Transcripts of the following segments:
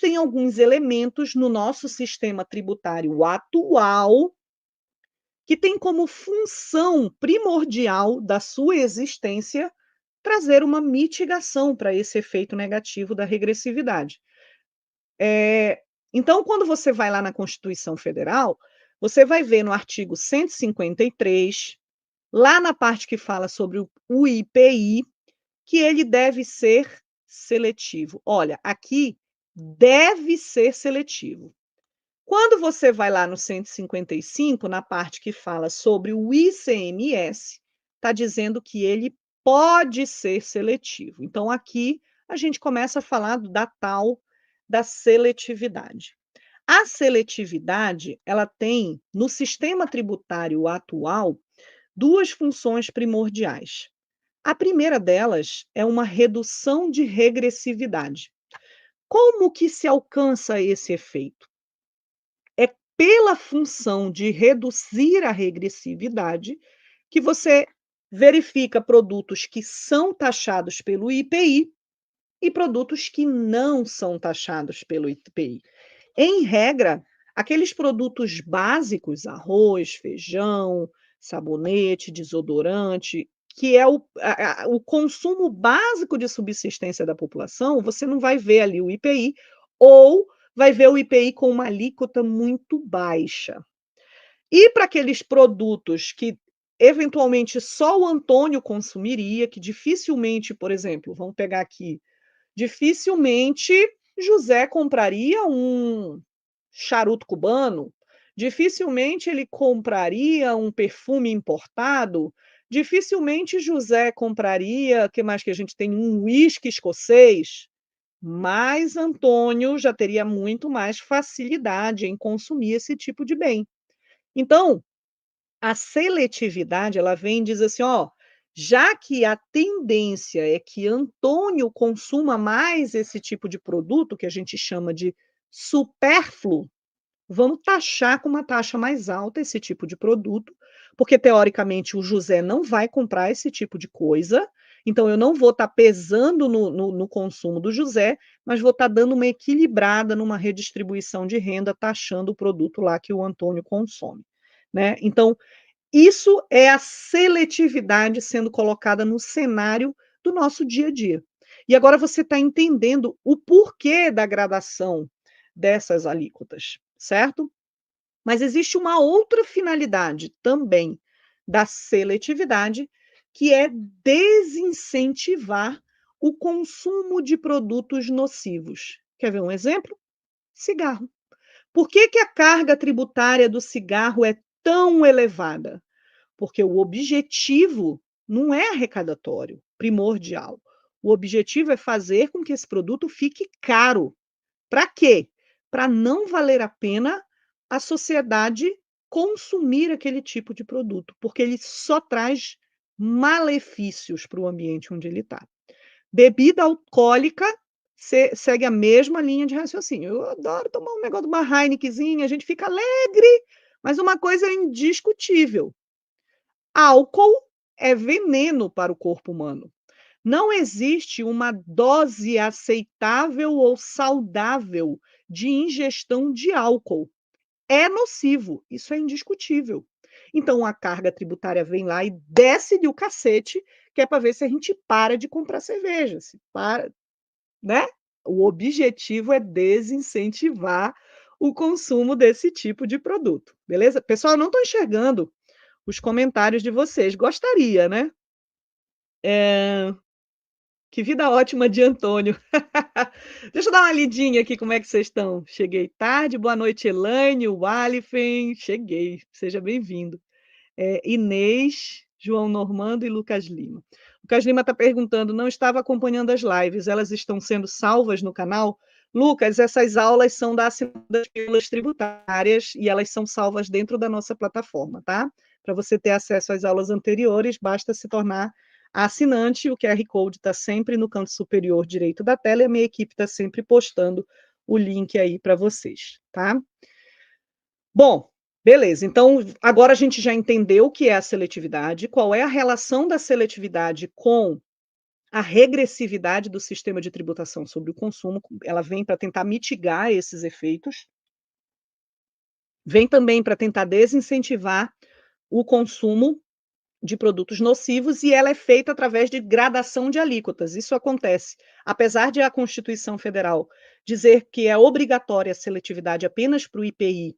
existem alguns elementos no nosso sistema tributário atual que tem como função primordial da sua existência trazer uma mitigação para esse efeito negativo da regressividade. Então, quando você vai lá na Constituição Federal, você vai ver no artigo 153, lá na parte que fala sobre o IPI, que ele deve ser seletivo. Olha, aqui deve ser seletivo. Quando você vai lá no 155, na parte que fala sobre o ICMS, está dizendo que ele pode ser seletivo. Então, aqui a gente começa a falar da tal da seletividade. A seletividade, ela tem, no sistema tributário atual, duas funções primordiais. A primeira delas é uma redução de regressividade. Como que se alcança esse efeito? É pela função de reduzir a regressividade que você verifica produtos que são taxados pelo IPI e produtos que não são taxados pelo IPI. Em regra, aqueles produtos básicos, arroz, feijão, sabonete, desodorante, que é o consumo básico de subsistência da população, você não vai ver ali o IPI, ou vai ver o IPI com uma alíquota muito baixa. E para aqueles produtos que eventualmente só o Antônio consumiria, que dificilmente, por exemplo, vamos pegar aqui, dificilmente José compraria um charuto cubano, dificilmente ele compraria um perfume importado, dificilmente José compraria, que mais que a gente tem, um uísque escocês, mas Antônio já teria muito mais facilidade em consumir esse tipo de bem. Então, a seletividade, ela vem e diz assim, ó, já que a tendência é que Antônio consuma mais esse tipo de produto, que a gente chama de supérfluo, vamos taxar com uma taxa mais alta esse tipo de produto, porque teoricamente o José não vai comprar esse tipo de coisa, então eu não vou estar pesando no consumo do José, mas vou estar dando uma equilibrada numa redistribuição de renda, taxando o produto lá que o Antônio consome, né? Então, isso é a seletividade sendo colocada no cenário do nosso dia a dia. E agora você está entendendo o porquê da gradação dessas alíquotas, certo? Mas existe uma outra finalidade também da seletividade, que é desincentivar o consumo de produtos nocivos. Quer ver um exemplo? Cigarro. Por que que a carga tributária do cigarro é tão elevada? Porque o objetivo não é arrecadatório, primordial. O objetivo é fazer com que esse produto fique caro. Para quê? Para não valer a pena a sociedade consumir aquele tipo de produto, porque ele só traz malefícios para o ambiente onde ele está. Bebida alcoólica segue a mesma linha de raciocínio. Eu adoro tomar um negócio de uma Heinekenzinha, a gente fica alegre, mas uma coisa é indiscutível. Álcool é veneno para o corpo humano. Não existe uma dose aceitável ou saudável de ingestão de álcool. É nocivo, isso é indiscutível. Então a carga tributária vem lá e desce-lhe o cacete, que é para ver se a gente para de comprar cerveja, se para, né? O objetivo é desincentivar o consumo desse tipo de produto, beleza? Pessoal, eu não estou enxergando os comentários de vocês. Gostaria, né? Que vida ótima de Antônio. Deixa eu dar uma lidinha aqui, como é que vocês estão? Cheguei tarde, boa noite, Elaine, Walifen, cheguei, seja bem-vindo. Inês, João Normando e Lucas Lima. Lucas Lima está perguntando, não estava acompanhando as lives, elas estão sendo salvas no canal? Lucas, essas aulas são das pílulas tributárias e elas são salvas dentro da nossa plataforma, tá? Para você ter acesso às aulas anteriores, basta se tornar assinante, o QR Code está sempre no canto superior direito da tela e a minha equipe está sempre postando o link aí para vocês, tá? Bom, beleza. Então, agora a gente já entendeu o que é a seletividade, qual é a relação da seletividade com a regressividade do sistema de tributação sobre o consumo, ela vem para tentar mitigar esses efeitos, vem também para tentar desincentivar o consumo de produtos nocivos e ela é feita através de gradação de alíquotas. Isso acontece. Apesar de a Constituição Federal dizer que é obrigatória a seletividade apenas para o IPI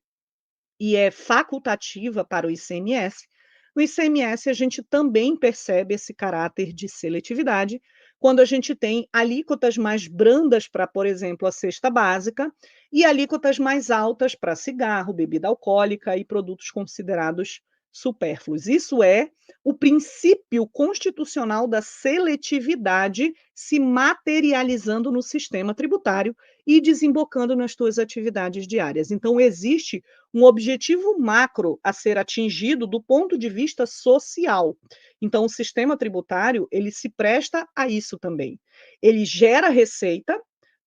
e é facultativa para o ICMS, no ICMS a gente também percebe esse caráter de seletividade quando a gente tem alíquotas mais brandas para, por exemplo, a cesta básica e alíquotas mais altas para cigarro, bebida alcoólica e produtos considerados supérfluos. Isso é o princípio constitucional da seletividade se materializando no sistema tributário e desembocando nas suas atividades diárias. Então, existe um objetivo macro a ser atingido do ponto de vista social. Então, o sistema tributário, ele se presta a isso também. Ele gera receita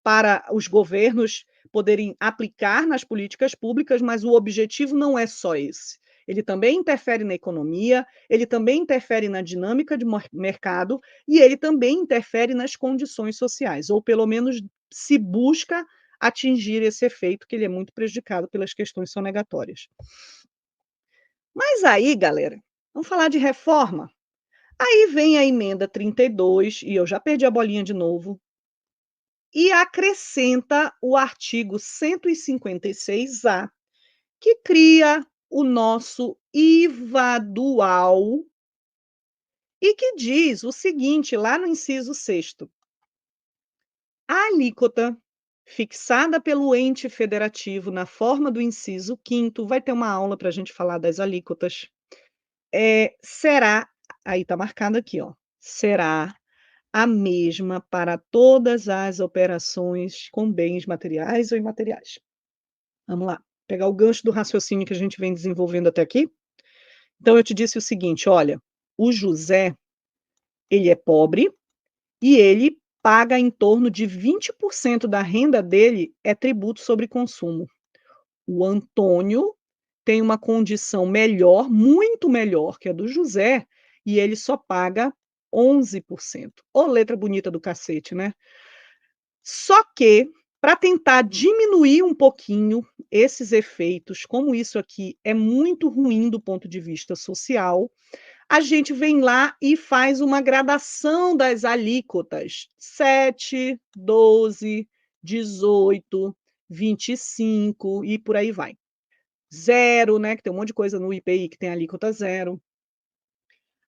para os governos poderem aplicar nas políticas públicas, mas o objetivo não é só esse. Ele também interfere na economia, ele também interfere na dinâmica de mercado e ele também interfere nas condições sociais, ou pelo menos se busca atingir esse efeito, que ele é muito prejudicado pelas questões sonegatórias. Mas aí, galera, vamos falar de reforma? Aí vem a emenda 32, e eu já perdi a bolinha de novo, e acrescenta o artigo 156A, que cria o nosso IVA dual e que diz o seguinte, lá no inciso 6º: a alíquota fixada pelo ente federativo na forma do inciso 5º, vai ter uma aula para a gente falar das alíquotas, será, aí está marcado aqui, ó, será a mesma para todas as operações com bens materiais ou imateriais. Vamos lá, pegar o gancho do raciocínio que a gente vem desenvolvendo até aqui. Então eu te disse o seguinte, olha, o José, ele é pobre e ele paga em torno de 20% da renda dele é tributo sobre consumo. O Antônio tem uma condição melhor, muito melhor que a do José, e ele só paga 11%. Ô, letra bonita do cacete, né? Só que, para tentar diminuir um pouquinho esses efeitos, como isso aqui é muito ruim do ponto de vista social, a gente vem lá e faz uma gradação das alíquotas: 7, 12, 18, 25 e por aí vai. Zero, né, que tem um monte de coisa no IPI que tem alíquota zero.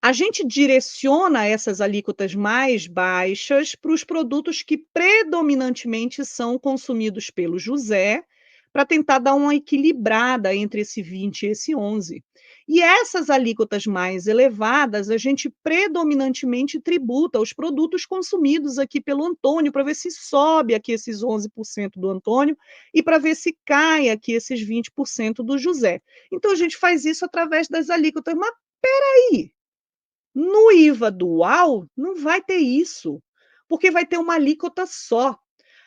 A gente direciona essas alíquotas mais baixas para os produtos que predominantemente são consumidos pelo José, para tentar dar uma equilibrada entre esse 20 e esse 11. E essas alíquotas mais elevadas, a gente predominantemente tributa os produtos consumidos aqui pelo Antônio, para ver se sobe aqui esses 11% do Antônio e para ver se cai aqui esses 20% do José. Então, a gente faz isso através das alíquotas. Mas peraí, no IVA dual, não vai ter isso, porque vai ter uma alíquota só.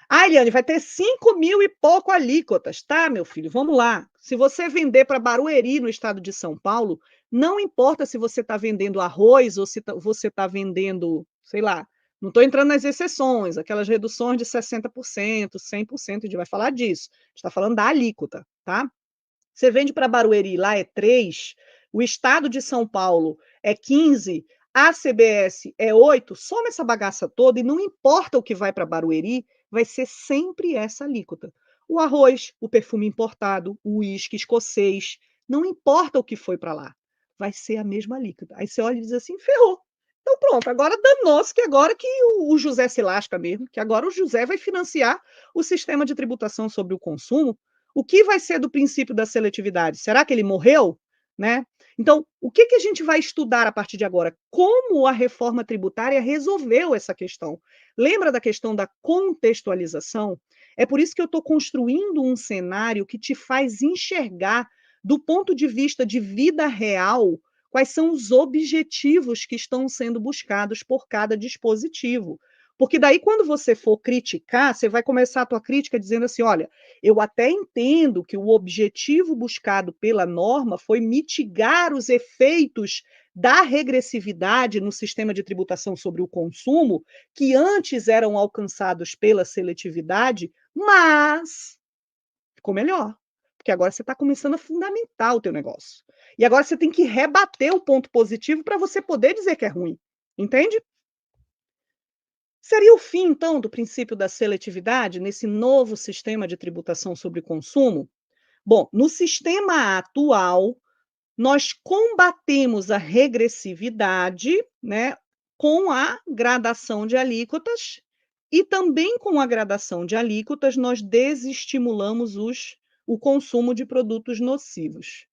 Ah, Eliane, vai ter 5.000 e pouco alíquotas. Tá, meu filho, vamos lá. Se você vender para Barueri, no estado de São Paulo, não importa se você está vendendo arroz ou se você está vendendo, sei lá, não estou entrando nas exceções, aquelas reduções de 60%, 100%, a gente vai falar disso. A gente está falando da alíquota, tá? Você vende para Barueri, lá é 3, o estado de São Paulo é 15, a CBS é 8, soma essa bagaça toda e não importa o que vai para Barueri, vai ser sempre essa alíquota. O arroz, o perfume importado, o uísque escocês, não importa o que foi para lá, vai ser a mesma alíquota. Aí você olha e diz assim, ferrou. Então pronto, agora danou-se que agora que o José se lasca mesmo, que agora o José vai financiar o sistema de tributação sobre o consumo. O que vai ser do princípio da seletividade? Será que ele morreu? Né? Então, o que a gente vai estudar a partir de agora? Como a reforma tributária resolveu essa questão? Lembra da questão da contextualização? É por isso que eu estou construindo um cenário que te faz enxergar, do ponto de vista de vida real, quais são os objetivos que estão sendo buscados por cada dispositivo. Porque daí quando você for criticar, você vai começar a tua crítica dizendo assim: "Olha, eu até entendo que o objetivo buscado pela norma foi mitigar os efeitos da regressividade no sistema de tributação sobre o consumo, que antes eram alcançados pela seletividade, mas ficou melhor, porque agora você está começando a fundamentar o teu negócio. E agora você tem que rebater o ponto positivo para você poder dizer que é ruim, entende? Seria o fim, então, do princípio da seletividade nesse novo sistema de tributação sobre o consumo? Bom, no sistema atual, nós combatemos a regressividade, né, com a gradação de alíquotas e também com a gradação de alíquotas nós desestimulamos o consumo de produtos nocivos.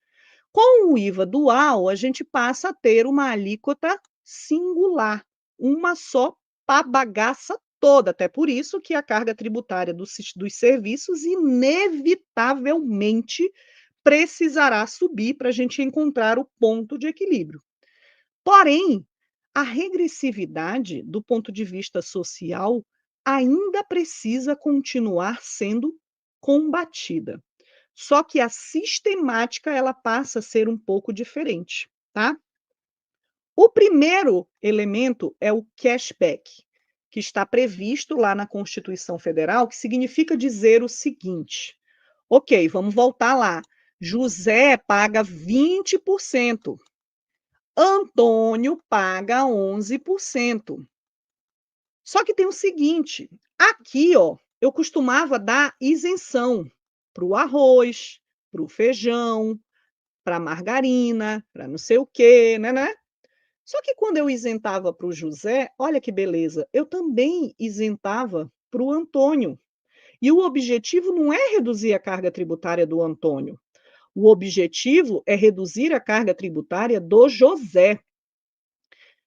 Com o IVA dual, a gente passa a ter uma alíquota singular, uma só para a bagaça toda, até por isso que a carga tributária dos serviços inevitavelmente precisará subir para a gente encontrar o ponto de equilíbrio. Porém, a regressividade, do ponto de vista social, ainda precisa continuar sendo combatida. Só que a sistemática ela passa a ser um pouco diferente, tá? O primeiro elemento é o cashback, que está previsto lá na Constituição Federal, que significa dizer o seguinte: ok, vamos voltar lá. José paga 20%, Antônio paga 11%. Só que tem o seguinte: aqui, ó, eu costumava dar isenção para o arroz, para o feijão, para a margarina, para não sei o quê, né? Só que quando eu isentava para o José, olha que beleza, eu também isentava para o Antônio. E o objetivo não é reduzir a carga tributária do Antônio. O objetivo é reduzir a carga tributária do José.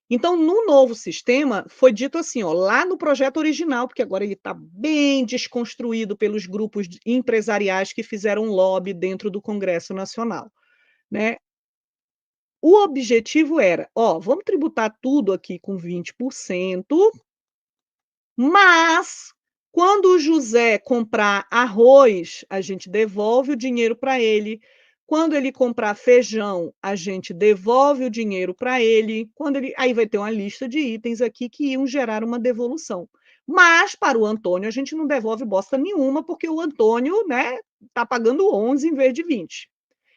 Então, no novo sistema, foi dito assim, ó, lá no projeto original, porque agora ele está bem desconstruído pelos grupos empresariais que fizeram lobby dentro do Congresso Nacional, né? O objetivo era, ó, vamos tributar tudo aqui com 20%, mas quando o José comprar arroz, a gente devolve o dinheiro para ele. Quando ele comprar feijão, a gente devolve o dinheiro para ele. Aí vai ter uma lista de itens aqui que iam gerar uma devolução. Mas para o Antônio a gente não devolve bosta nenhuma, porque o Antônio, né, está pagando 11 em vez de 20.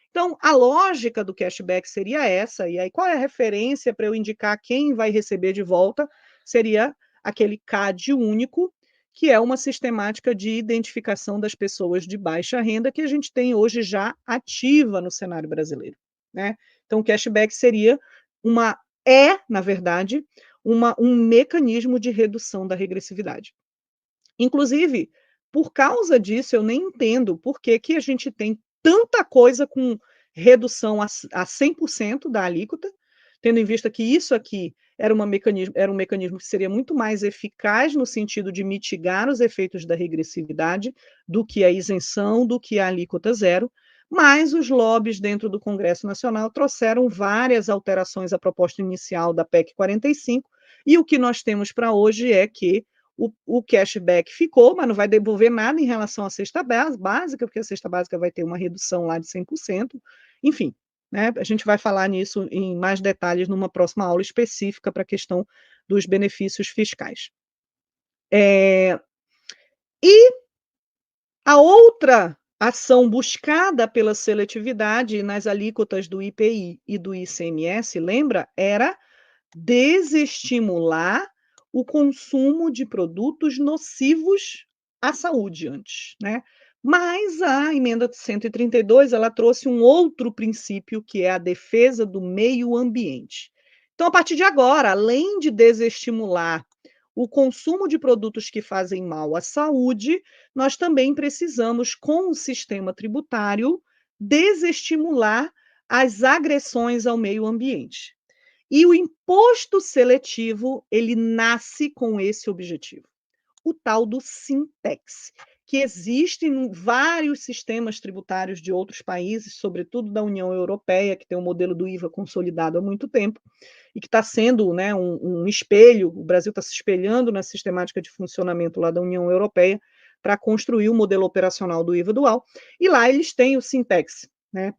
Então, a lógica do cashback seria essa, e aí qual é a referência para eu indicar quem vai receber de volta? Seria aquele CAD único, que é uma sistemática de identificação das pessoas de baixa renda que a gente tem hoje já ativa no cenário brasileiro, né? Então, o cashback seria na verdade, um mecanismo de redução da regressividade. Inclusive, por causa disso, eu nem entendo por que que a gente tem tanta coisa com redução a 100% da alíquota, tendo em vista que isso aqui era um mecanismo que seria muito mais eficaz no sentido de mitigar os efeitos da regressividade do que a isenção, do que a alíquota zero, mas os lobbies dentro do Congresso Nacional trouxeram várias alterações à proposta inicial da PEC 45, e o que nós temos para hoje é que o cashback ficou, mas não vai devolver nada em relação à cesta básica, porque a cesta básica vai ter uma redução lá de 100%. Enfim, né, a gente vai falar nisso em mais detalhes numa próxima aula específica para a questão dos benefícios fiscais. E a outra ação buscada pela seletividade nas alíquotas do IPI e do ICMS, lembra? Era desestimular o consumo de produtos nocivos à saúde antes, né? Mas a emenda 132, ela trouxe um outro princípio, que é a defesa do meio ambiente. Então, a partir de agora, além de desestimular o consumo de produtos que fazem mal à saúde, nós também precisamos, com o sistema tributário, desestimular as agressões ao meio ambiente. E o imposto seletivo, ele nasce com esse objetivo, o tal do Sintex, que existem vários sistemas tributários de outros países, sobretudo da União Europeia, que tem o modelo do IVA consolidado há muito tempo, e que está sendo, né, um espelho, o Brasil está se espelhando na sistemática de funcionamento lá da União Europeia para construir o modelo operacional do IVA dual, e lá eles têm o Sintex, né,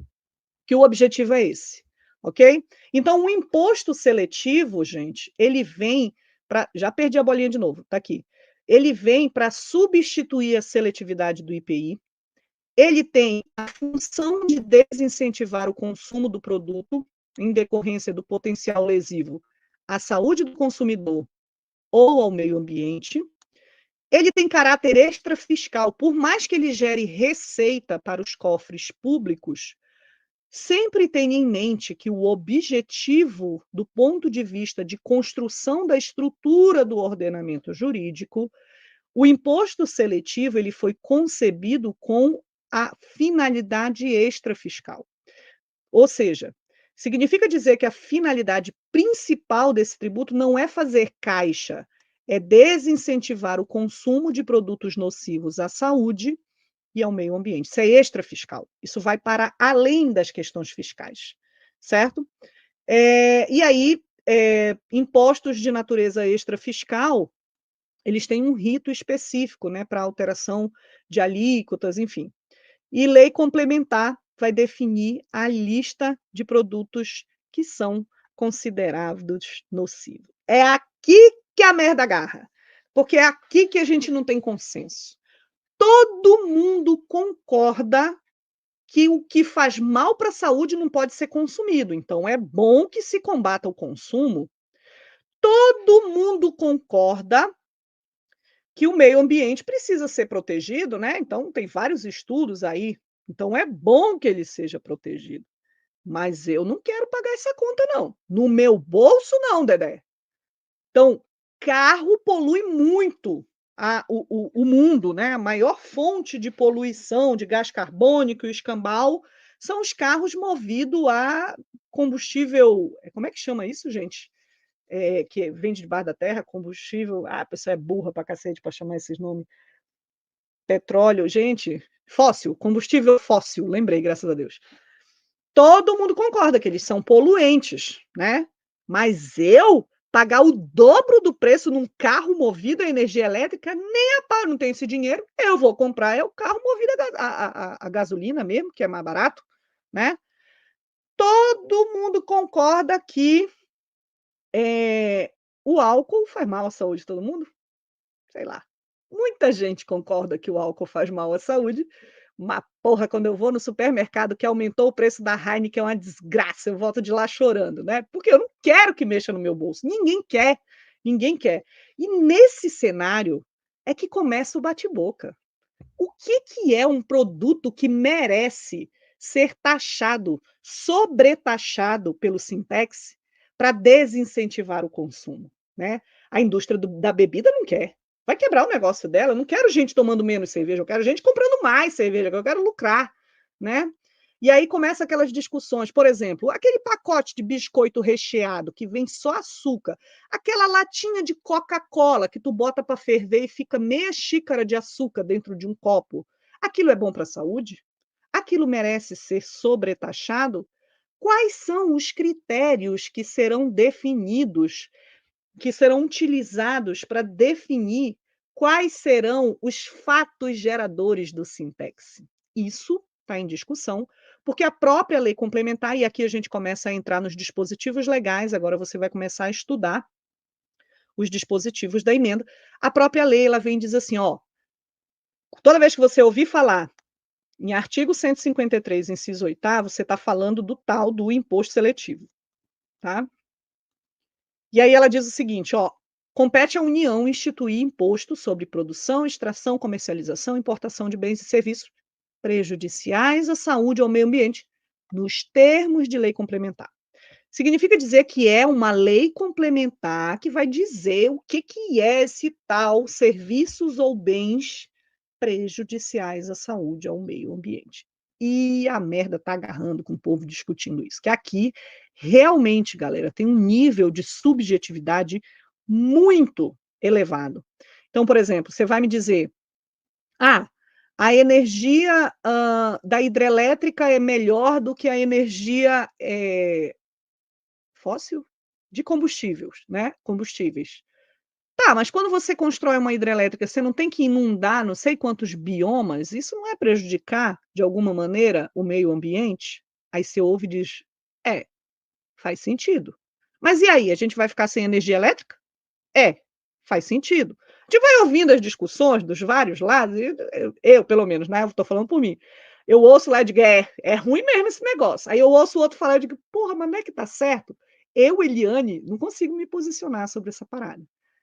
que o objetivo é esse, ok? Então, o imposto seletivo, gente, ele vem para... Já perdi a bolinha de novo, tá aqui. Ele vem para substituir a seletividade do IPI, ele tem a função de desincentivar o consumo do produto em decorrência do potencial lesivo à saúde do consumidor ou ao meio ambiente. Ele tem caráter extrafiscal, por mais que ele gere receita para os cofres públicos, sempre tenha em mente que o objetivo, do ponto de vista de construção da estrutura do ordenamento jurídico, o imposto seletivo ele foi concebido com a finalidade extrafiscal. Ou seja, significa dizer que a finalidade principal desse tributo não é fazer caixa, é desincentivar o consumo de produtos nocivos à saúde e ao meio ambiente. Isso é extrafiscal. Isso vai para além das questões fiscais, certo? E aí, impostos de natureza extrafiscal, eles têm um rito específico, né, para alteração de alíquotas, enfim. E lei complementar vai definir a lista de produtos que são considerados nocivos. É aqui que a merda agarra, porque é aqui que a gente não tem consenso. Todo mundo concorda que o que faz mal para a saúde não pode ser consumido. Então, é bom que se combata o consumo. Todo mundo concorda que o meio ambiente precisa ser protegido, né? Então, tem vários estudos aí. Então, é bom que ele seja protegido. Mas eu não quero pagar essa conta, não. No meu bolso, não, Dedé. Então, carro polui muito o mundo, né? A maior fonte de poluição de gás carbônico e escambau são os carros movidos a combustível. Como é que chama isso, gente? Que vem de debaixo da terra, combustível. A pessoa é burra pra cacete para chamar esses nomes. Petróleo, gente, fóssil, combustível fóssil, lembrei, graças a Deus. Todo mundo concorda que eles são poluentes, né? Mas eu pagar o dobro do preço num carro movido a energia elétrica, nem a pau, não tenho esse dinheiro, eu vou comprar o carro movido a gasolina mesmo, que é mais barato, né? Todo mundo concorda que o álcool faz mal à saúde de todo mundo? Sei lá. Muita gente concorda que o álcool faz mal à saúde, mas, porra, quando eu vou no supermercado que aumentou o preço da Heineken, é uma desgraça, eu volto de lá chorando, né? Porque eu não quero que mexa no meu bolso. Ninguém quer, ninguém quer. E nesse cenário é que começa o bate-boca. O que é um produto que merece ser taxado, sobretaxado pelo Sintex para desincentivar o consumo, né? A indústria da bebida não quer. Vai quebrar o negócio dela. Eu não quero gente tomando menos cerveja, eu quero gente comprando mais cerveja, eu quero lucrar, né? E aí começa aquelas discussões, por exemplo, aquele pacote de biscoito recheado que vem só açúcar, aquela latinha de Coca-Cola que tu bota para ferver e fica meia xícara de açúcar dentro de um copo. Aquilo é bom para a saúde? Aquilo merece ser sobretaxado? Quais são os critérios que serão definidos, que serão utilizados para definir quais serão os fatos geradores do Sintex? Isso está em discussão, porque a própria lei complementar, e aqui a gente começa a entrar nos dispositivos legais, agora você vai começar a estudar os dispositivos da emenda, a própria lei ela vem e diz assim, ó, toda vez que você ouvir falar em artigo 153, inciso 8º, você está falando do tal do imposto seletivo, tá? E aí ela diz o seguinte, ó, compete à União instituir imposto sobre produção, extração, comercialização, importação de bens e serviços prejudiciais à saúde ou ao meio ambiente, nos termos de lei complementar. Significa dizer que é uma lei complementar que vai dizer o que é esse tal serviços ou bens prejudiciais à saúde ao meio ambiente. E a merda tá agarrando com o povo discutindo isso. Que aqui, realmente, galera, tem um nível de subjetividade muito elevado. Então, por exemplo, você vai me dizer, ah, a energia da hidrelétrica é melhor do que a energia fóssil? De combustíveis, né? Combustíveis. Tá, mas quando você constrói uma hidrelétrica, você não tem que inundar não sei quantos biomas? Isso não é prejudicar, de alguma maneira, o meio ambiente? Aí você ouve e diz: é, faz sentido. Mas e aí, a gente vai ficar sem energia elétrica? É, faz sentido. A gente vai ouvindo as discussões dos vários lados, e eu, pelo menos, né, eu estou falando por mim. Eu ouço lá de é ruim mesmo esse negócio. Aí eu ouço o outro falar, eu digo, porra, mas não é que tá certo? Eu, Eliane, não consigo me posicionar sobre essa parada.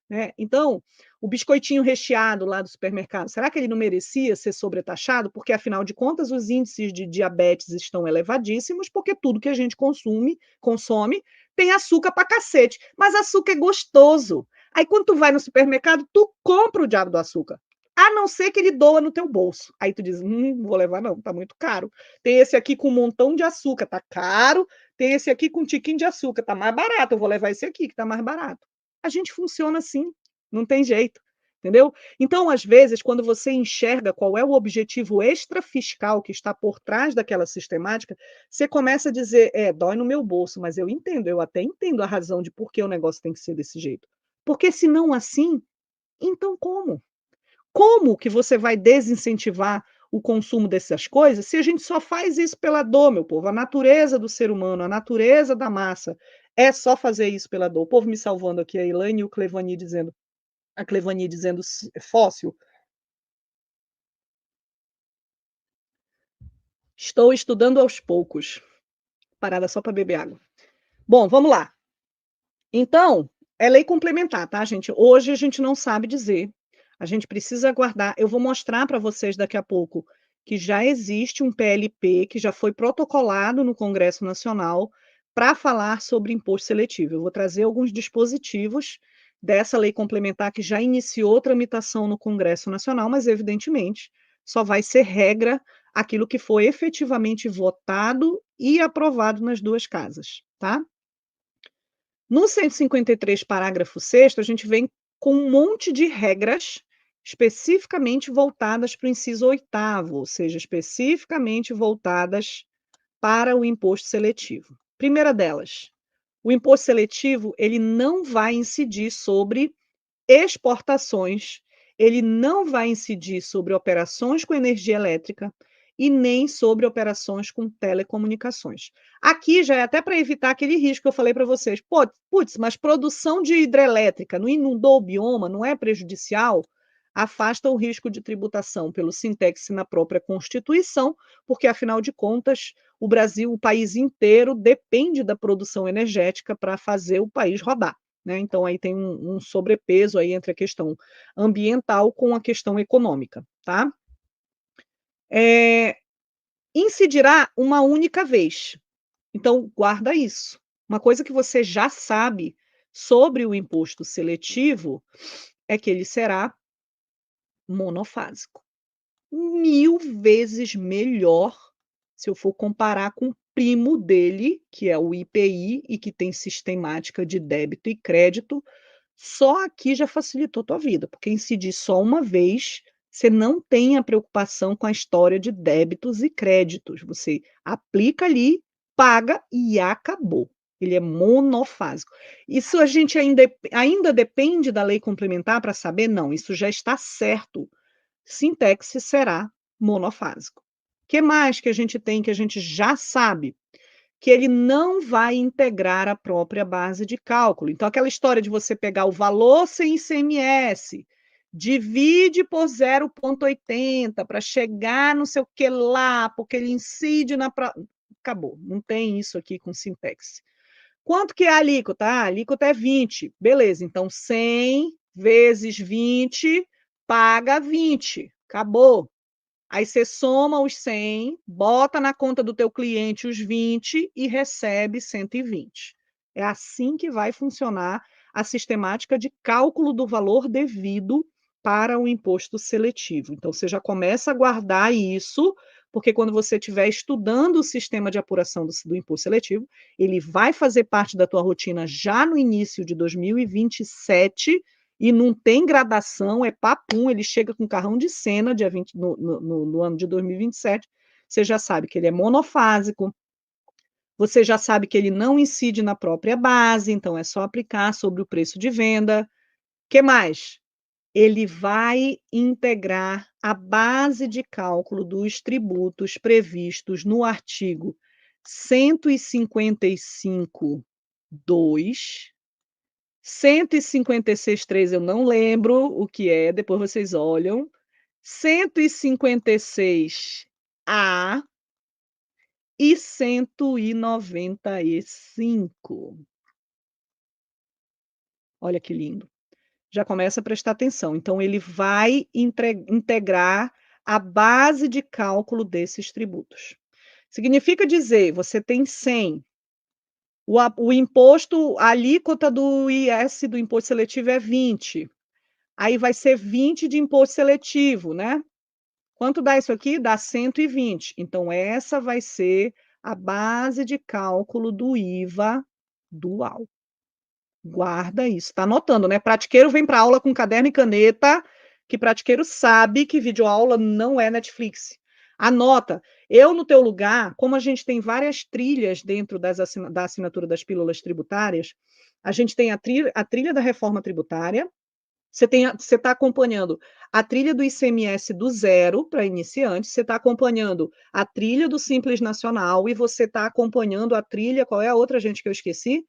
Né? Então, o biscoitinho recheado lá do supermercado, será que ele não merecia ser sobretaxado? Porque, afinal de contas, os índices de diabetes estão elevadíssimos, porque tudo que a gente consome tem açúcar pra cacete. Mas açúcar é gostoso. Aí quando tu vai no supermercado, tu compra o diabo do açúcar. A não ser que ele doa no teu bolso. Aí tu diz, não vou levar não, tá muito caro. Tem esse aqui com um montão de açúcar, tá caro. Tem esse aqui com um tiquinho de açúcar, tá mais barato. Eu vou levar esse aqui, que tá mais barato. A gente funciona assim, não tem jeito. Entendeu? Então, às vezes, quando você enxerga qual é o objetivo extrafiscal que está por trás daquela sistemática, você começa a dizer, dói no meu bolso, mas eu até entendo a razão de por que o negócio tem que ser desse jeito. Porque se não assim, então como? Como que você vai desincentivar o consumo dessas coisas se a gente só faz isso pela dor, meu povo? A natureza do ser humano, a natureza da massa é só fazer isso pela dor. O povo me salvando aqui, a Elaine e o Clevani dizendo, a Clevani dizendo fóssil. Estou estudando aos poucos. Parada só para beber água. Bom, vamos lá. Então, é lei complementar, tá, gente? Hoje a gente não sabe dizer. A gente precisa aguardar. Eu vou mostrar para vocês daqui a pouco que já existe um PLP que já foi protocolado no Congresso Nacional para falar sobre imposto seletivo. Eu vou trazer alguns dispositivos dessa lei complementar que já iniciou tramitação no Congresso Nacional, mas evidentemente só vai ser regra aquilo que foi efetivamente votado e aprovado nas duas casas, tá? No 153, parágrafo 6º, a gente vem com um monte de regras especificamente voltadas para o inciso 8º, ou seja, especificamente voltadas para o imposto seletivo. Primeira delas, o imposto seletivo ele não vai incidir sobre exportações, ele não vai incidir sobre operações com energia elétrica e nem sobre operações com telecomunicações. Aqui já é até para evitar aquele risco que eu falei para vocês. Putz, mas produção de hidrelétrica não inundou o bioma, não é prejudicial? Afasta o risco de tributação pelo Sintex na própria Constituição, porque, afinal de contas, o Brasil, o país inteiro, depende da produção energética para fazer o país rodar. Né? Então, aí tem um sobrepeso aí entre a questão ambiental com a questão econômica. Tá? Incidirá uma única vez. Então, guarda isso. Uma coisa que você já sabe sobre o imposto seletivo é que ele será monofásico. 1000 vezes melhor se eu for comparar com o primo dele, que é o IPI, e que tem sistemática de débito e crédito. Só aqui já facilitou tua vida, porque incidir só uma vez, você não tem a preocupação com a história de débitos e créditos. Você aplica ali, paga e acabou. Ele é monofásico. Isso a gente ainda depende da lei complementar para saber? Não, isso já está certo. Sintex será monofásico. O que mais que a gente tem que a gente já sabe? Que ele não vai integrar a própria base de cálculo. Então, aquela história de você pegar o valor sem ICMS, divide por 0,80 para chegar não sei o que lá, porque ele incide na. Acabou, não tem isso aqui com Sintex. Quanto que é a alíquota? A alíquota é 20. Beleza, então 100 vezes 20 paga 20. Acabou. Aí você soma os 100, bota na conta do teu cliente os 20 e recebe 120. É assim que vai funcionar a sistemática de cálculo do valor devido para o imposto seletivo. Então, você já começa a guardar isso, porque quando você estiver estudando o sistema de apuração do imposto seletivo, ele vai fazer parte da tua rotina já no início de 2027 e não tem gradação, é papum, ele chega com carrão de cena dia 20 no ano de 2027, você já sabe que ele é monofásico, você já sabe que ele não incide na própria base, então é só aplicar sobre o preço de venda. Que mais? Ele vai integrar a base de cálculo dos tributos previstos no artigo 155.2, 156.3 eu não lembro o que é, depois vocês olham, 156A e 195. Olha que lindo. Já começa a prestar atenção. Então, ele vai integrar a base de cálculo desses tributos. Significa dizer, você tem 100, o imposto, a alíquota do IS, do imposto seletivo, é 20. Aí vai ser 20 de imposto seletivo, né? Quanto dá isso aqui? Dá 120. Então, essa vai ser a base de cálculo do IVA dual. Guarda isso. Tá anotando, né? Pratiqueiro vem para aula com caderno e caneta, que pratiqueiro sabe que videoaula não é Netflix. Anota. Eu, no teu lugar, como a gente tem várias trilhas dentro da assinatura das pílulas tributárias, a gente tem a trilha da reforma tributária, você está acompanhando a trilha do ICMS do zero para iniciantes, você está acompanhando a trilha do Simples Nacional e você está acompanhando a trilha, qual é a outra, gente, que eu esqueci?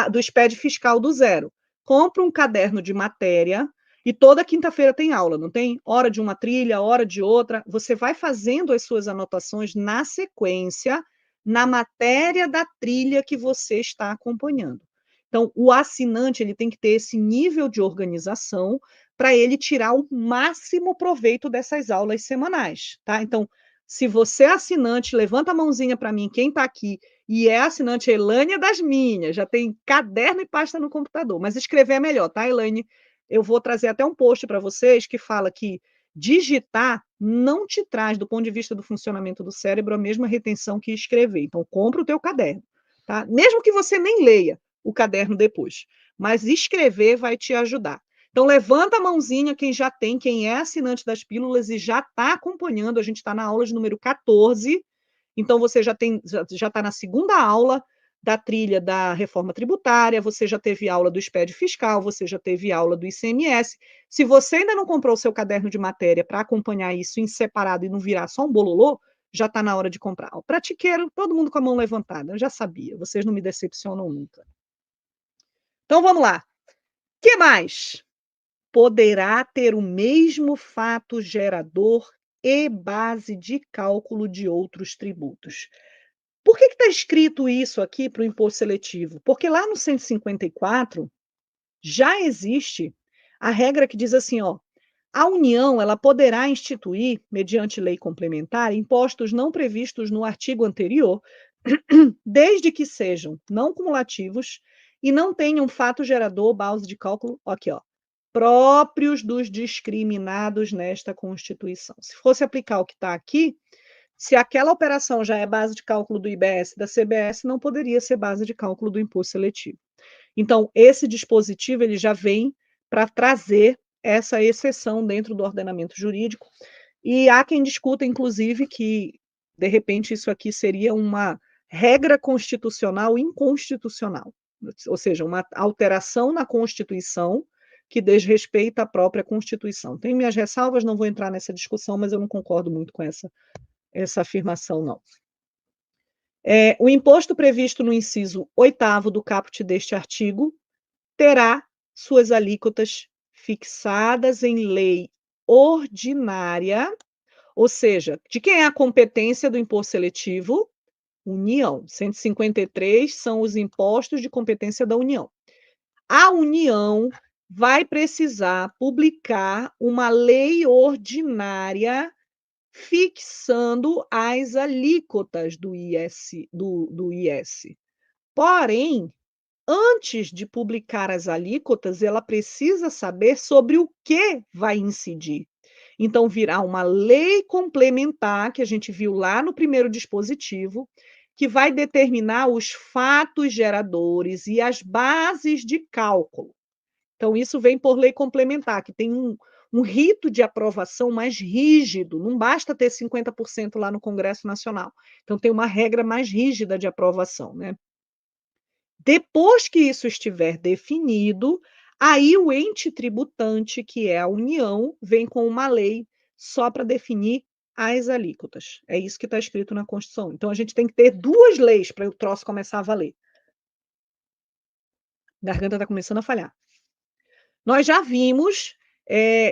Do SPED Fiscal do zero. Compra um caderno de matéria e toda quinta-feira tem aula, não tem? Hora de uma trilha, hora de outra. Você vai fazendo as suas anotações na sequência, na matéria da trilha que você está acompanhando. Então, o assinante ele tem que ter esse nível de organização para ele tirar o máximo proveito dessas aulas semanais, tá? Então, se você é assinante, levanta a mãozinha para mim, quem está aqui e é assinante, Elaine é das minhas, já tem caderno e pasta no computador, mas escrever é melhor, tá, Elaine? Eu vou trazer até um post para vocês que fala que digitar não te traz, do ponto de vista do funcionamento do cérebro, a mesma retenção que escrever. Então, compra o teu caderno, tá? Mesmo que você nem leia o caderno depois, mas escrever vai te ajudar. Então, levanta a mãozinha quem já tem, quem é assinante das pílulas e já está acompanhando. A gente está na aula de número 14, então você já está na segunda aula da trilha da reforma tributária, você já teve aula do SPED fiscal, você já teve aula do ICMS. Se você ainda não comprou o seu caderno de matéria para acompanhar isso em separado e não virar só um bololô, já está na hora de comprar. O pratiqueiro, todo mundo com a mão levantada, eu já sabia, vocês não me decepcionam nunca. Então vamos lá. Que mais? Poderá ter o mesmo fato gerador e base de cálculo de outros tributos. Por que está escrito isso aqui para o imposto seletivo? Porque lá no 154 já existe a regra que diz assim, ó, a União ela poderá instituir, mediante lei complementar, impostos não previstos no artigo anterior, desde que sejam não cumulativos e não tenham fato gerador ou base de cálculo, aqui, ó, próprios dos discriminados nesta Constituição. Se fosse aplicar o que está aqui, se aquela operação já é base de cálculo do IBS, da CBS, não poderia ser base de cálculo do imposto seletivo. Então, esse dispositivo ele já vem para trazer essa exceção dentro do ordenamento jurídico, e há quem discuta, inclusive, que, de repente, isso aqui seria uma regra constitucional inconstitucional, ou seja, uma alteração na Constituição que desrespeita a própria Constituição. Tenho minhas ressalvas, não vou entrar nessa discussão, mas eu não concordo muito com essa afirmação, não. O imposto previsto no inciso 8º do caput deste artigo terá suas alíquotas fixadas em lei ordinária, ou seja, de quem é a competência do imposto seletivo? União. 153 são os impostos de competência da União. A União vai precisar publicar uma lei ordinária fixando as alíquotas do IS. Porém, antes de publicar as alíquotas, ela precisa saber sobre o que vai incidir. Então, virá uma lei complementar, que a gente viu lá no primeiro dispositivo, que vai determinar os fatos geradores e as bases de cálculo. Então isso vem por lei complementar, que tem um rito de aprovação mais rígido, não basta ter 50% lá no Congresso Nacional. Então tem uma regra mais rígida de aprovação, né. Depois que isso estiver definido, aí o ente tributante, que é a União, vem com uma lei só para definir as alíquotas. É isso que está escrito na Constituição. Então a gente tem que ter 2 leis para o troço começar a valer. Garganta está começando a falhar. Nós já vimos,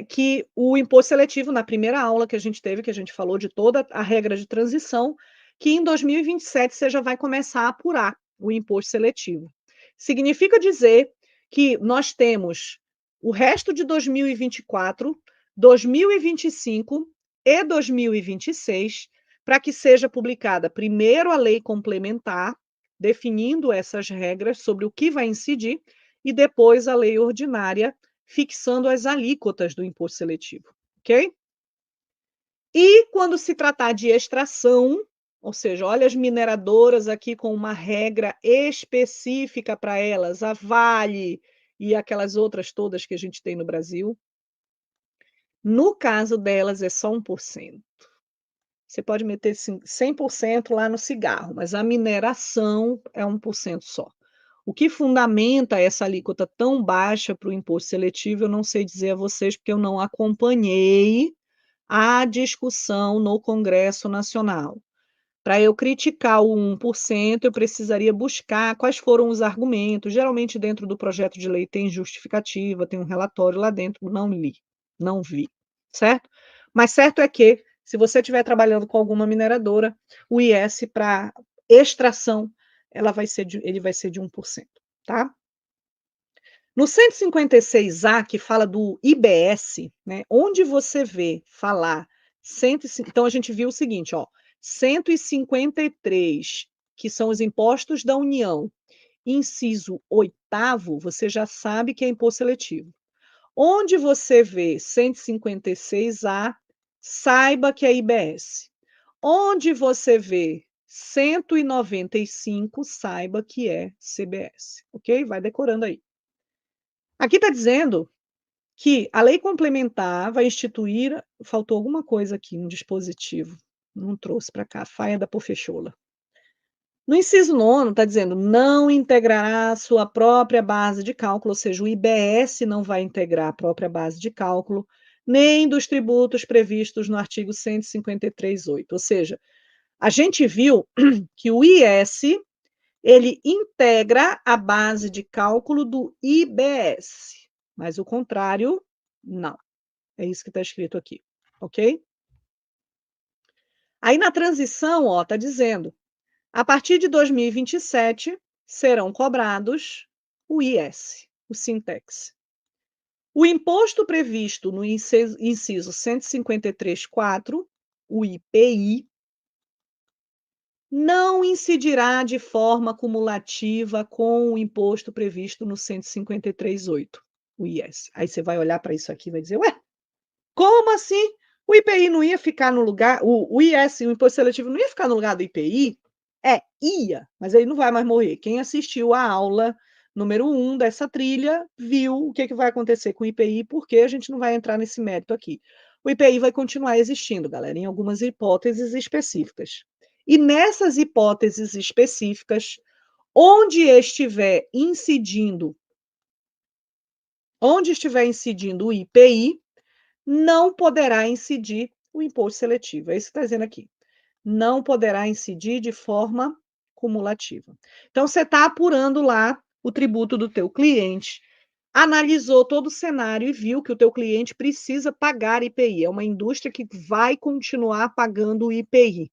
que o imposto seletivo, na primeira aula que a gente teve, que a gente falou de toda a regra de transição, que em 2027 você já vai começar a apurar o imposto seletivo. Significa dizer que nós temos o resto de 2024, 2025 e 2026 para que seja publicada primeiro a lei complementar, definindo essas regras sobre o que vai incidir, e depois a lei ordinária fixando as alíquotas do imposto seletivo, ok? E quando se tratar de extração, ou seja, olha as mineradoras aqui com uma regra específica para elas, a Vale e aquelas outras todas que a gente tem no Brasil. No caso delas é só 1%. Você pode meter 100% lá no cigarro, mas a mineração é 1% só. O que fundamenta essa alíquota tão baixa para o imposto seletivo, eu não sei dizer a vocês, porque eu não acompanhei a discussão no Congresso Nacional. Para eu criticar o 1%, eu precisaria buscar quais foram os argumentos. Geralmente, dentro do projeto de lei tem justificativa, tem um relatório lá dentro. Não li, não vi, certo? Mas certo é que, se você estiver trabalhando com alguma mineradora, o IS para extração, ele vai ser de 1%, tá? No 156A, que fala do IBS, né, onde você vê falar então a gente viu o seguinte, ó, 153, que são os impostos da União, inciso 8º, você já sabe que é imposto seletivo. Onde você vê 156A, saiba que é IBS. Onde você vê 195, saiba que é CBS, ok? Vai decorando aí. Aqui está dizendo que a lei complementar vai instituir, faltou alguma coisa aqui, um dispositivo, não trouxe para cá, faia da Pofechola. No inciso 9 está dizendo, não integrará sua própria base de cálculo, ou seja, o IBS não vai integrar a própria base de cálculo, nem dos tributos previstos no artigo 153.8. Ou seja, a gente viu que o IS, ele integra a base de cálculo do IBS, mas o contrário, não. É isso que está escrito aqui, ok? Aí na transição, ó, está dizendo, a partir de 2027 serão cobrados o IS, o Sintex. O imposto previsto no inciso 153.4, o IPI, não incidirá de forma cumulativa com o imposto previsto no 153.8, o IS. Aí você vai olhar para isso aqui e vai dizer, ué, como assim? O IPI não ia ficar no lugar, o IS, o imposto seletivo, não ia ficar no lugar do IPI? É, ia, mas ele não vai mais morrer. Quem assistiu a aula número 1 dessa trilha viu o que vai acontecer com o IPI, porque a gente não vai entrar nesse mérito aqui. O IPI vai continuar existindo, galera, em algumas hipóteses específicas. E nessas hipóteses específicas, onde estiver incidindo o IPI, não poderá incidir o imposto seletivo. É isso que está dizendo aqui. Não poderá incidir de forma cumulativa. Então, você está apurando lá o tributo do teu cliente, analisou todo o cenário e viu que o teu cliente precisa pagar IPI. É uma indústria que vai continuar pagando o IPI.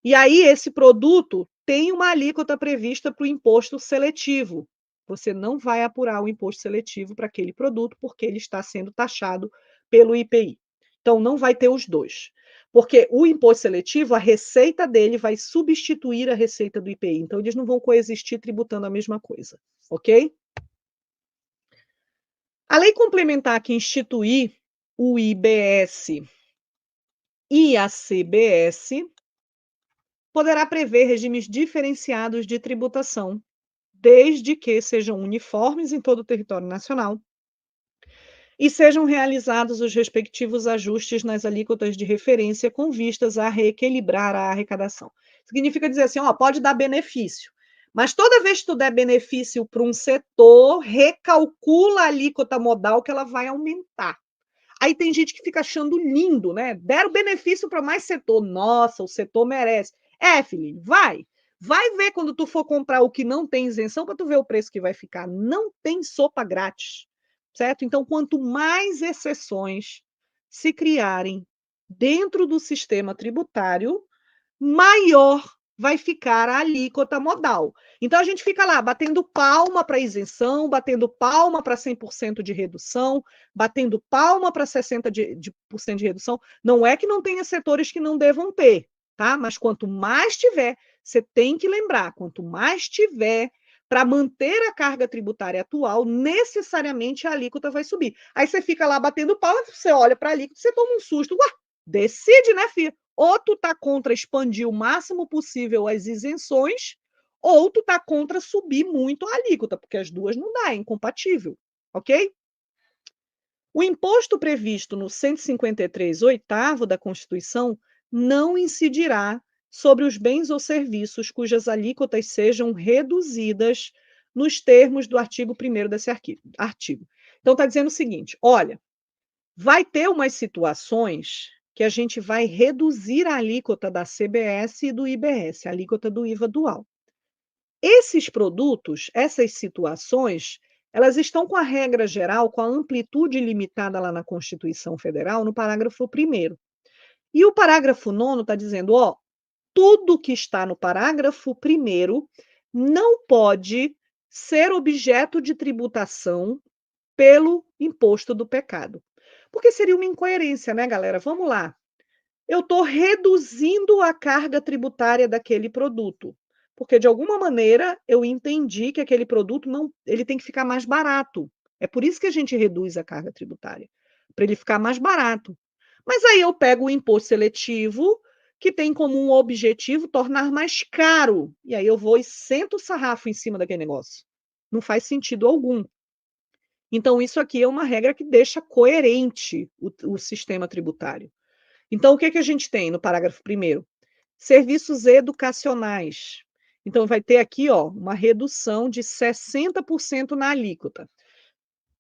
E aí, esse produto tem uma alíquota prevista para o imposto seletivo. Você não vai apurar o imposto seletivo para aquele produto, porque ele está sendo taxado pelo IPI. Então, não vai ter os dois. Porque o imposto seletivo, a receita dele vai substituir a receita do IPI. Então, eles não vão coexistir tributando a mesma coisa. Ok? A lei complementar que instituir o IBS e a CBS poderá prever regimes diferenciados de tributação, desde que sejam uniformes em todo o território nacional e sejam realizados os respectivos ajustes nas alíquotas de referência com vistas a reequilibrar a arrecadação. Significa dizer assim, ó, pode dar benefício, mas toda vez que tu der benefício para um setor, recalcula a alíquota modal que ela vai aumentar. Aí tem gente que fica achando lindo, né? Deram benefício para mais setor. Nossa, o setor merece. Filhinho, vai. Vai ver quando tu for comprar o que não tem isenção para tu ver o preço que vai ficar. Não tem sopa grátis, certo? Então, quanto mais exceções se criarem dentro do sistema tributário, maior vai ficar a alíquota modal. Então, a gente fica lá batendo palma para isenção, batendo palma para 100% de redução, batendo palma para 60% de redução. Não é que não tenha setores que não devam ter, tá? Mas quanto mais tiver, você tem que lembrar, quanto mais tiver, para manter a carga tributária atual, necessariamente a alíquota vai subir. Aí você fica lá batendo palma, você olha para a alíquota, você toma um susto. Ué, decide, né, filha? Ou tu tá contra expandir o máximo possível as isenções, ou tu tá contra subir muito a alíquota, porque as duas não dá, é incompatível, ok? O imposto previsto no 153, oitavo da Constituição, não incidirá sobre os bens ou serviços cujas alíquotas sejam reduzidas nos termos do artigo 1º desse artigo. Então, está dizendo o seguinte, olha, vai ter umas situações que a gente vai reduzir a alíquota da CBS e do IBS, a alíquota do IVA dual. Esses produtos, essas situações, elas estão com a regra geral, com a amplitude limitada lá na Constituição Federal, no parágrafo 1º. E o parágrafo 9º está dizendo, ó, tudo que está no parágrafo 1º não pode ser objeto de tributação pelo imposto do pecado. Porque seria uma incoerência, né, galera? Vamos lá. Eu estou reduzindo a carga tributária daquele produto, porque de alguma maneira eu entendi que aquele produto não, ele tem que ficar mais barato. É por isso que a gente reduz a carga tributária, para ele ficar mais barato. Mas aí eu pego o imposto seletivo, que tem como um objetivo tornar mais caro, e aí eu vou e sento o sarrafo em cima daquele negócio. Não faz sentido algum. Então, isso aqui é uma regra que deixa coerente o sistema tributário. Então, o que a gente tem no parágrafo 1º? Serviços educacionais. Então, vai ter aqui, ó, uma redução de 60% na alíquota.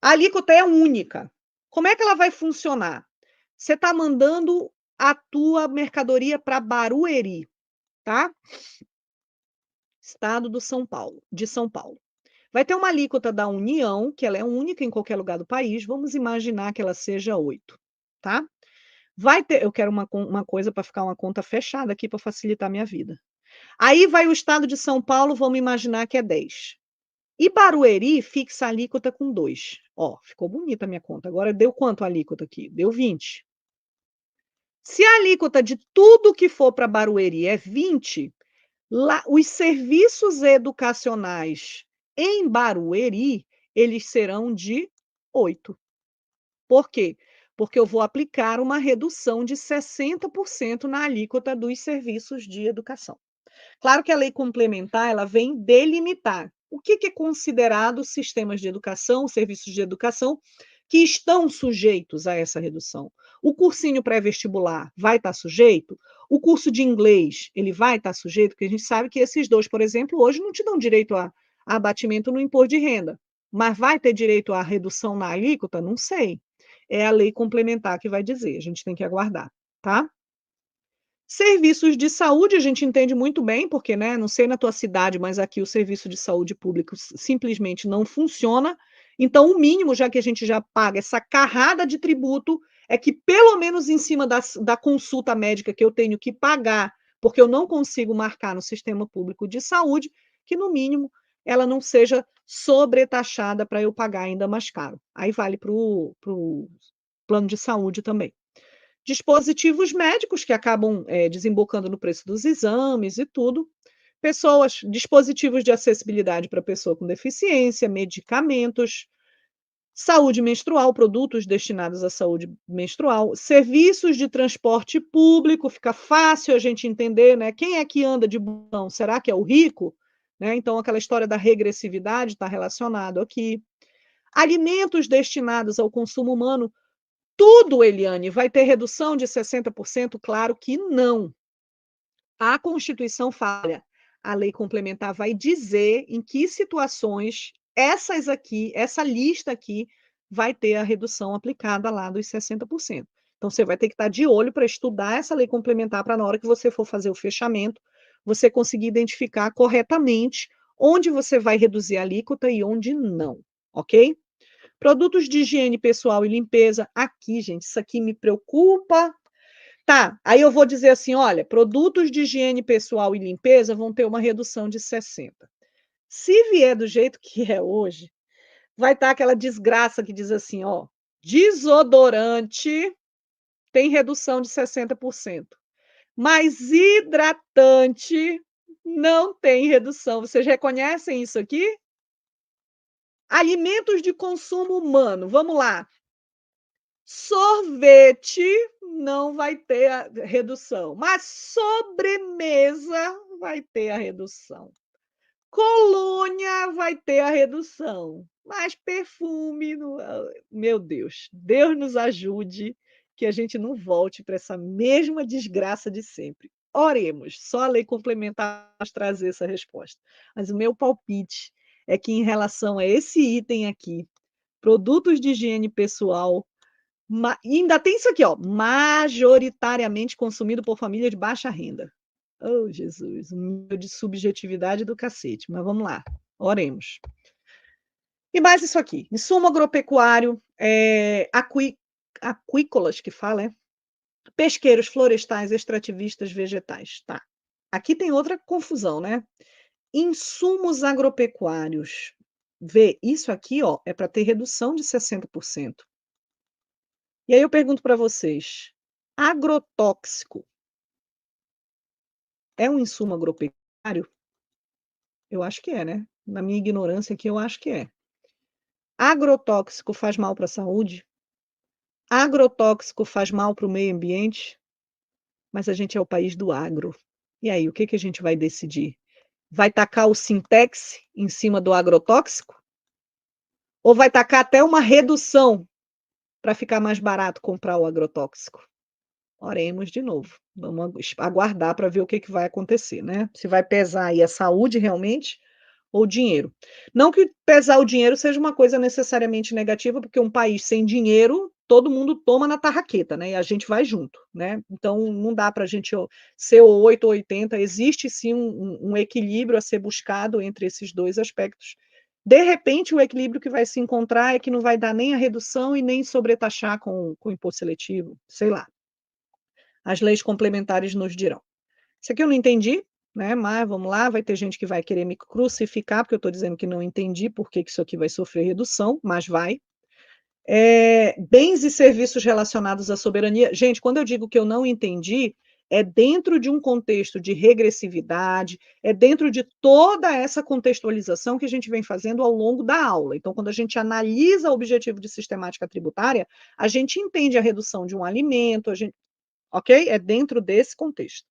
A alíquota é única. Como é que ela vai funcionar? Você está mandando a tua mercadoria para Barueri, tá? Estado de São Paulo. Vai ter uma alíquota da União, que ela é única em qualquer lugar do país, vamos imaginar que ela seja 8, tá? Vai ter, eu quero uma coisa para ficar uma conta fechada aqui para facilitar a minha vida. Aí vai o estado de São Paulo, vamos imaginar que é 10. E Barueri fixa a alíquota com 2. Ó, ficou bonita a minha conta. Agora deu quanto a alíquota aqui? Deu 20. Se a alíquota de tudo que for para Barueri é 20, lá, os serviços educacionais em Barueri, eles serão de 8. Por quê? Porque eu vou aplicar uma redução de 60% na alíquota dos serviços de educação. Claro que a lei complementar, ela vem delimitar o que é considerado sistemas de educação, serviços de educação, que estão sujeitos a essa redução. O cursinho pré-vestibular vai estar sujeito? O curso de inglês, ele vai estar sujeito? Porque a gente sabe que esses dois, por exemplo, hoje não te dão direito a abatimento no imposto de renda. Mas vai ter direito à redução na alíquota? Não sei. É a lei complementar que vai dizer, a gente tem que aguardar, tá? Serviços de saúde, a gente entende muito bem, porque, né, não sei na tua cidade, mas aqui o serviço de saúde público simplesmente não funciona. Então, o mínimo, já que a gente já paga essa carrada de tributo, é que pelo menos em cima da consulta médica que eu tenho que pagar, porque eu não consigo marcar no sistema público de saúde, que no mínimo ela não seja sobretaxada para eu pagar ainda mais caro. Aí vale para o plano de saúde também. Dispositivos médicos que acabam desembocando no preço dos exames e tudo. Dispositivos de acessibilidade para pessoa com deficiência, medicamentos, saúde menstrual, produtos destinados à saúde menstrual, serviços de transporte público, fica fácil a gente entender, né? Quem é que anda de busão? Será que é o rico? Né? Então, aquela história da regressividade está relacionado aqui. Alimentos destinados ao consumo humano, tudo, Eliane, vai ter redução de 60%? Claro que não. A Constituição fala, a lei complementar vai dizer em que situações essas aqui, essa lista aqui, vai ter a redução aplicada lá dos 60%. Então, você vai ter que estar de olho para estudar essa lei complementar, para na hora que você for fazer o fechamento, você conseguir identificar corretamente onde você vai reduzir a alíquota e onde não, ok? Produtos de higiene pessoal e limpeza, aqui, gente, isso aqui me preocupa. Tá, aí eu vou dizer assim, olha, produtos de higiene pessoal e limpeza vão ter uma redução de 60%. Se vier do jeito que é hoje, vai estar aquela desgraça que diz assim, ó, desodorante tem redução de 60%, mas hidratante não tem redução. Vocês reconhecem isso aqui? Alimentos de consumo humano, vamos lá. Sorvete não vai ter a redução, mas sobremesa vai ter a redução. Colônia vai ter a redução, mas perfume, meu Deus, Deus nos ajude que a gente não volte para essa mesma desgraça de sempre. Oremos, só a lei complementar nos trazer essa resposta. Mas o meu palpite é que em relação a esse item aqui, produtos de higiene pessoal, e ainda tem isso aqui, ó, majoritariamente consumido por família de baixa renda. Oh, Jesus, um nível de subjetividade do cacete. Mas vamos lá, oremos. E mais isso aqui, insumo agropecuário, aquícolas que fala, pesqueiros, florestais, extrativistas, vegetais. Tá. Aqui tem outra confusão, né? Insumos agropecuários. Vê, isso aqui, ó, é para ter redução de 60%. E aí eu pergunto para vocês, agrotóxico é um insumo agropecuário? Eu acho que é, né? Na minha ignorância aqui, eu acho que é. Agrotóxico faz mal para a saúde? Agrotóxico faz mal para o meio ambiente? Mas a gente é o país do agro. E aí, o que que a gente vai decidir? Vai tacar o Sintex em cima do agrotóxico? Ou vai tacar até uma redução para ficar mais barato comprar o agrotóxico? Oremos de novo. Vamos aguardar para ver o que que vai acontecer, né? Se vai pesar aí a saúde realmente ou dinheiro. Não que pesar o dinheiro seja uma coisa necessariamente negativa, porque um país sem dinheiro, todo mundo toma na tarraqueta, né? E a gente vai junto, né? Então não dá para a gente ser 8 ou 80, existe sim um equilíbrio a ser buscado entre esses dois aspectos. De repente, o equilíbrio que vai se encontrar é que não vai dar nem a redução e nem sobretaxar com imposto seletivo, sei lá. As leis complementares nos dirão. Isso aqui eu não entendi, né? Mas vamos lá, vai ter gente que vai querer me crucificar, porque eu estou dizendo que não entendi por que isso aqui vai sofrer redução, mas vai. Bens e serviços relacionados à soberania. Gente, quando eu digo que eu não entendi, é dentro de um contexto de regressividade, é dentro de toda essa contextualização que a gente vem fazendo ao longo da aula. Então, quando a gente analisa o objetivo de sistemática tributária, a gente entende a redução de um alimento, ok? É dentro desse contexto.